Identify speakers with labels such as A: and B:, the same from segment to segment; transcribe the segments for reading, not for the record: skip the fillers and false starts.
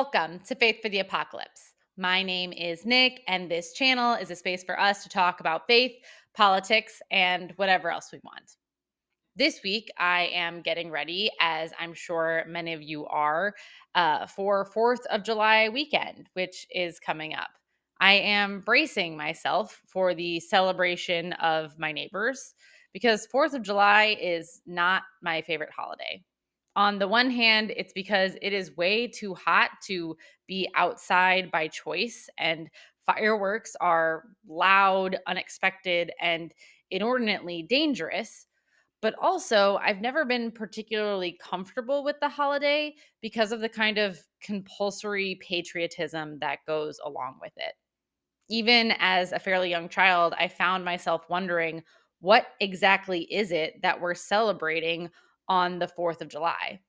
A: Welcome to Faith for the Apocalypse. My name is Nick, and this channel is a space for us to talk about faith, politics, and whatever else we want. This week, I am getting ready, as I'm sure many of you are, for 4th of July weekend, which is coming up. I am bracing myself for the celebration of my neighbors because 4th of July is not my favorite holiday. On the one hand, it's because it is way too hot to be outside by choice, and fireworks are loud, unexpected, and inordinately dangerous. But also, I've never been particularly comfortable with the holiday because of the kind of compulsory patriotism that goes along with it. Even as a fairly young child, I found myself wondering, what exactly is it that we're celebrating on the 4th of July?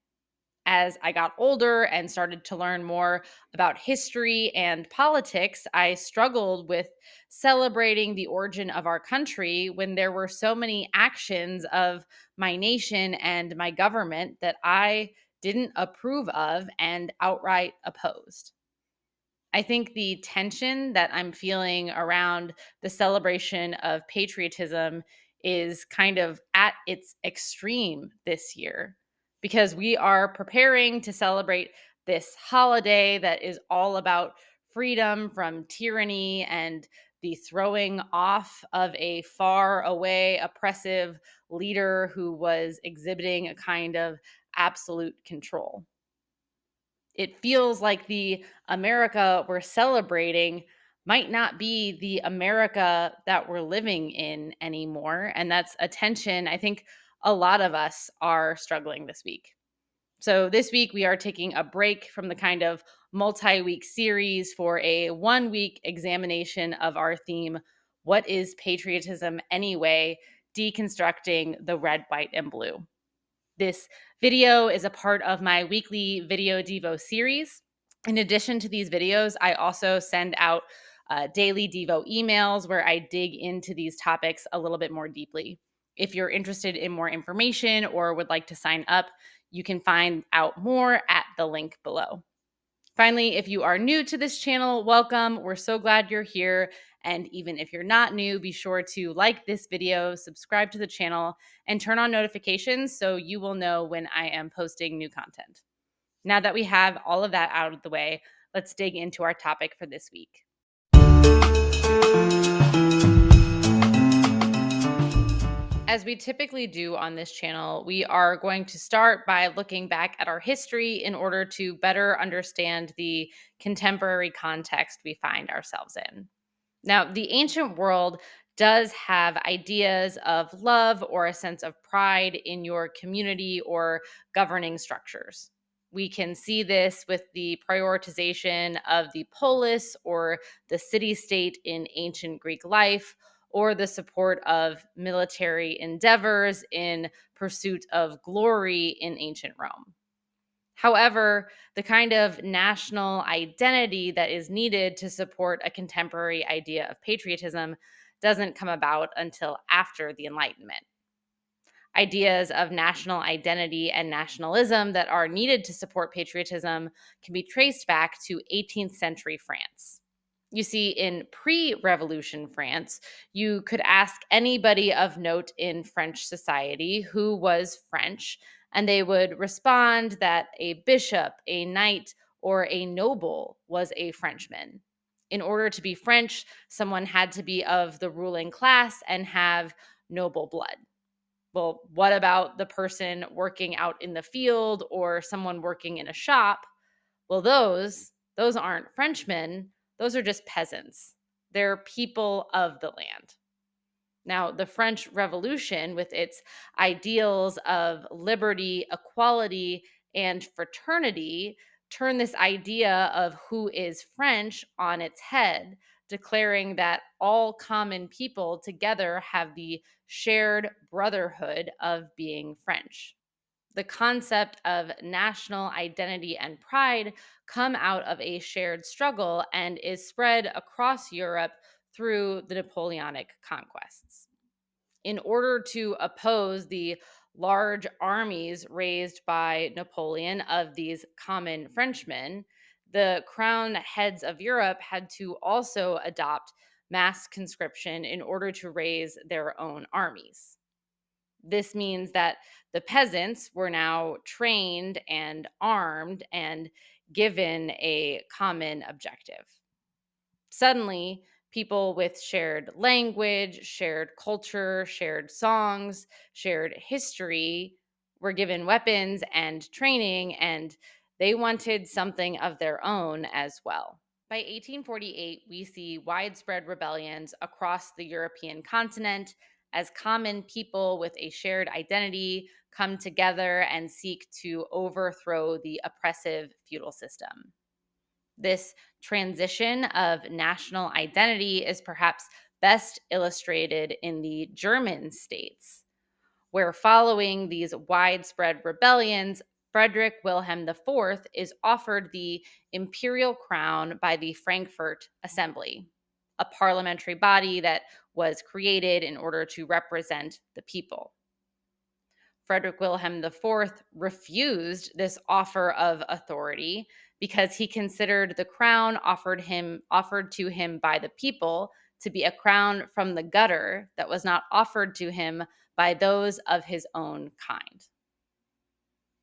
A: As I got older and started to learn more about history and politics, I struggled with celebrating the origin of our country when there were so many actions of my nation and my government that I didn't approve of and outright opposed. I think the tension that I'm feeling around the celebration of patriotism is kind of at its extreme this year because we are preparing to celebrate this holiday that is all about freedom from tyranny and the throwing off of a far away oppressive leader who was exhibiting a kind of absolute control. It feels like the America we're celebrating might not be the America that we're living in anymore. And that's a tension I think a lot of us are struggling this week. So, this week we are taking a break from the kind of multi week series for a 1 week examination of our theme, What is Patriotism Anyway? Deconstructing the red, white, and blue. This video is a part of my weekly video Devo series. In addition to these videos, I also send out daily Devo emails where I dig into these topics a little bit more deeply. If you're interested in more information or would like to sign up, you can find out more at the link below. Finally, if you are new to this channel, welcome. We're so glad you're here. And even if you're not new, be sure to like this video, subscribe to the channel, and turn on notifications so you will know when I am posting new content. Now that we have all of that out of the way, let's dig into our topic for this week. As we typically do on this channel, we are going to start by looking back at our history in order to better understand the contemporary context we find ourselves in. Now, the ancient world does have ideas of love or a sense of pride in your community or governing structures. We can see this with the prioritization of the polis or the city state in ancient Greek life, or the support of military endeavors in pursuit of glory in ancient Rome. However, the kind of national identity that is needed to support a contemporary idea of patriotism doesn't come about until after the Enlightenment. Ideas of national identity and nationalism that are needed to support patriotism can be traced back to 18th century France. You see, in pre revolution France, you could ask anybody of note in French society who was French, and they would respond that a bishop, a knight, or a noble was a Frenchman. In order to be French, someone had to be of the ruling class and have noble blood. Well, what about the person working out in the field or someone working in a shop? Well, those aren't Frenchmen, those are just peasants. They're people of the land. Now, the French Revolution, with its ideals of liberty, equality, and fraternity, turned this idea of who is French on its head, declaring that all common people together have the shared brotherhood of being French. The concept of national identity and pride come out of a shared struggle and is spread across Europe through the Napoleonic conquests. In order to oppose the large armies raised by Napoleon of these common Frenchmen, The crown heads of Europe had to also adopt mass conscription in order to raise their own armies. This means that the peasants were now trained and armed and given a common objective. Suddenly, people with shared language, shared culture, shared songs, shared history were given weapons and training, and they wanted something of their own as well. By 1848, we see widespread rebellions across the European continent as common people with a shared identity come together and seek to overthrow the oppressive feudal system. This transition of national identity is perhaps best illustrated in the German states, where following these widespread rebellions, Frederick Wilhelm IV is offered the imperial crown by the Frankfurt Assembly, a parliamentary body that was created in order to represent the people. Frederick Wilhelm IV refused this offer of authority because he considered the crown offered to him by the people to be a crown from the gutter that was not offered to him by those of his own kind.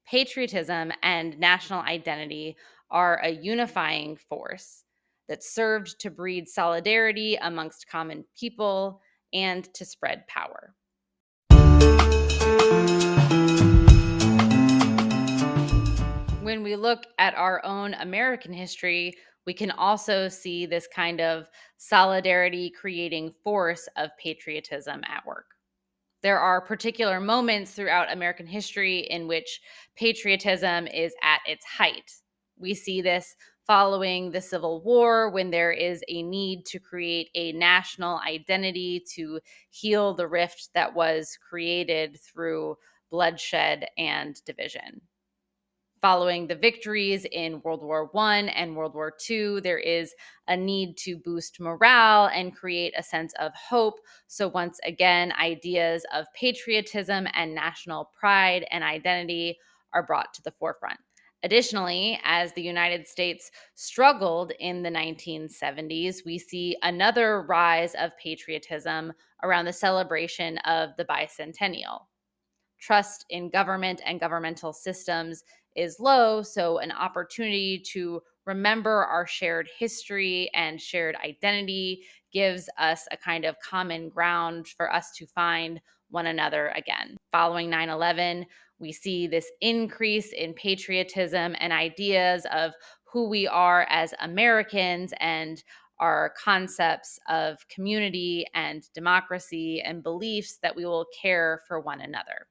A: Patriotism and national identity are a unifying force that served to breed solidarity amongst common people and to spread power. When we look at our own American history, we can also see this kind of solidarity creating force of patriotism at work. There are particular moments throughout American history in which patriotism is at its height. We see this following the Civil War when there is a need to create a national identity to heal the rift that was created through bloodshed and division. Following the victories in World War One and World War II, there is a need to boost morale and create a sense of hope. So, once again, ideas of patriotism and national pride and identity are brought to the forefront. Additionally, as the United States struggled in the 1970s, we see another rise of patriotism around the celebration of the bicentennial. Trust in government and governmental systems is low. So, an opportunity to remember our shared history and shared identity gives us a kind of common ground for us to find one another again. Following 9/11, we see this increase in patriotism and ideas of who we are as Americans and our concepts of community and democracy and beliefs that we will care for one another.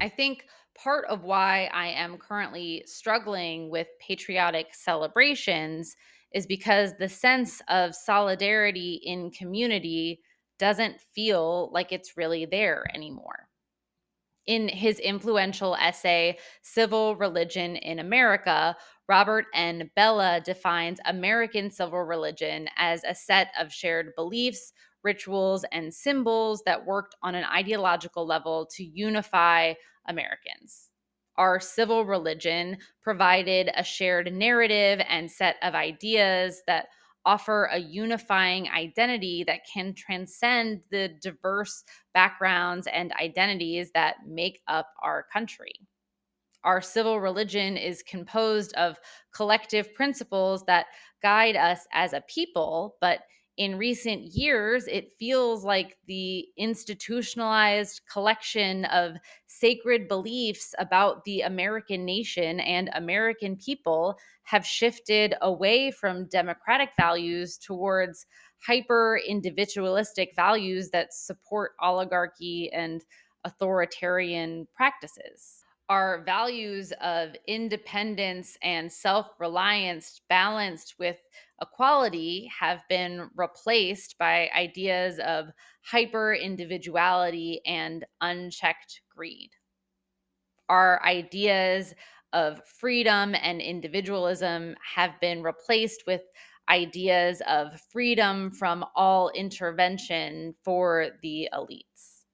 A: I think part of why I am currently struggling with patriotic celebrations is because the sense of solidarity in community doesn't feel like it's really there anymore. In his influential essay, Civil Religion in America, Robert N. Bella defines American civil religion as a set of shared beliefs, rituals, and symbols that worked on an ideological level to unify Americans. Our civil religion provided a shared narrative and set of ideas that offer a unifying identity that can transcend the diverse backgrounds and identities that make up our country. Our civil religion is composed of collective principles that guide us as a people, but in recent years, it feels like the institutionalized collection of sacred beliefs about the American nation and American people have shifted away from democratic values towards hyper individualistic values that support oligarchy and authoritarian practices. Our values of independence and self reliance, balanced with equality, have been replaced by ideas of hyper individuality and unchecked greed. Our ideas of freedom and individualism have been replaced with ideas of freedom from all intervention for the elites.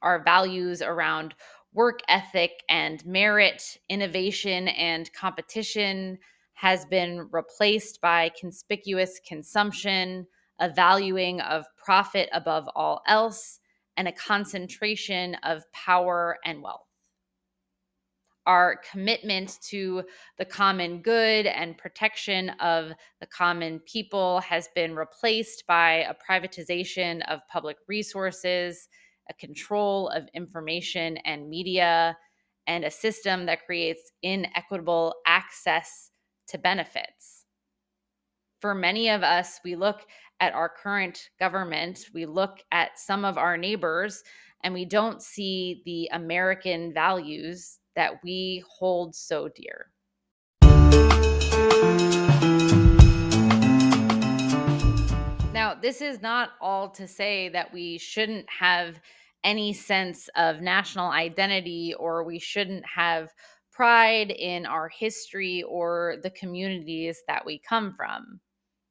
A: Our values around work ethic and merit, innovation and competition has been replaced by conspicuous consumption, a valuing of profit above all else, and a concentration of power and wealth. Our commitment to the common good and protection of the common people has been replaced by a privatization of public resources, a control of information and media, and a system that creates inequitable access to benefits. For many of us, we look at our current government, we look at some of our neighbors, and we don't see the American values that we hold so dear. Now, this is not all to say that we shouldn't have any sense of national identity or we shouldn't have pride in our history or the communities that we come from.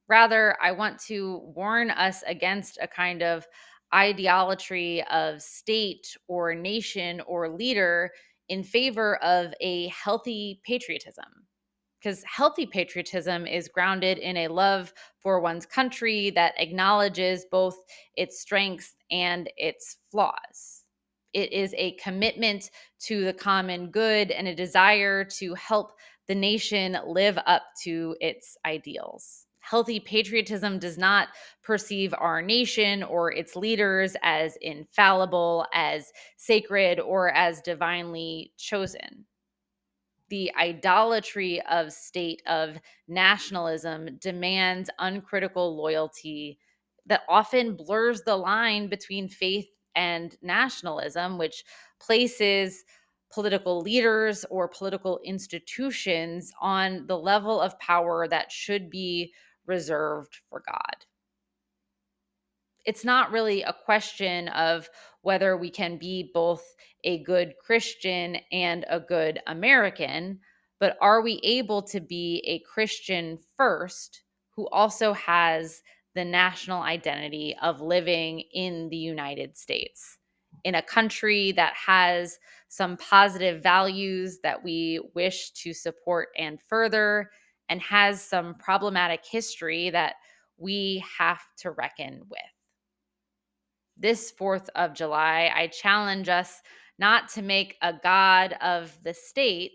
A: Rather, I want to warn us against a kind of idolatry of state or nation or leader in favor of a healthy patriotism. Because healthy patriotism is grounded in a love for one's country that acknowledges both its strengths and its flaws. It is a commitment to the common good and a desire to help the nation live up to its ideals. Healthy patriotism does not perceive our nation or its leaders as infallible, as sacred, or as divinely chosen. The idolatry of state of nationalism demands uncritical loyalty that often blurs the line between faith and nationalism, which places political leaders or political institutions on the level of power that should be reserved for God. It's not really a question of whether we can be both a good Christian and a good American, but are we able to be a Christian first who also has the national identity of living in the United States, in a country that has some positive values that we wish to support and further, and has some problematic history that we have to reckon with? This 4th of July, I challenge us not to make a God of the state,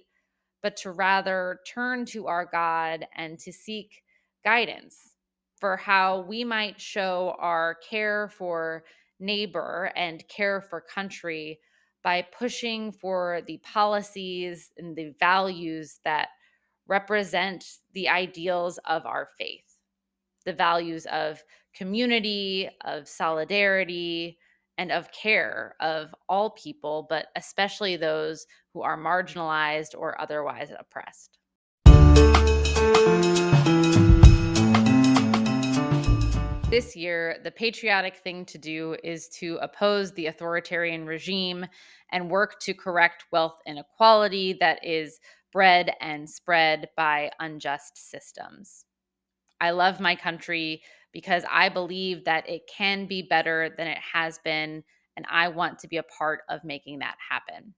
A: but to rather turn to our God and to seek guidance for how we might show our care for neighbor and care for country by pushing for the policies and the values that represent the ideals of our faith, the values of community, of solidarity, and of care of all people, but especially those who are marginalized or otherwise oppressed. This year, the patriotic thing to do is to oppose the authoritarian regime and work to correct wealth inequality that is bred and spread by unjust systems. I love my country because I believe that it can be better than it has been, and I want to be a part of making that happen.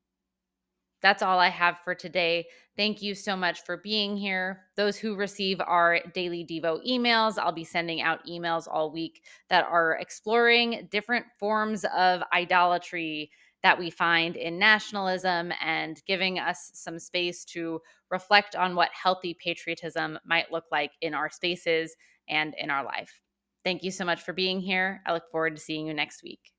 A: That's all I have for today. Thank you so much for being here. Those who receive our daily Devo emails, I'll be sending out emails all week that are exploring different forms of idolatry that we find in nationalism and giving us some space to reflect on what healthy patriotism might look like in our spaces and in our life. Thank you so much for being here. I look forward to seeing you next week.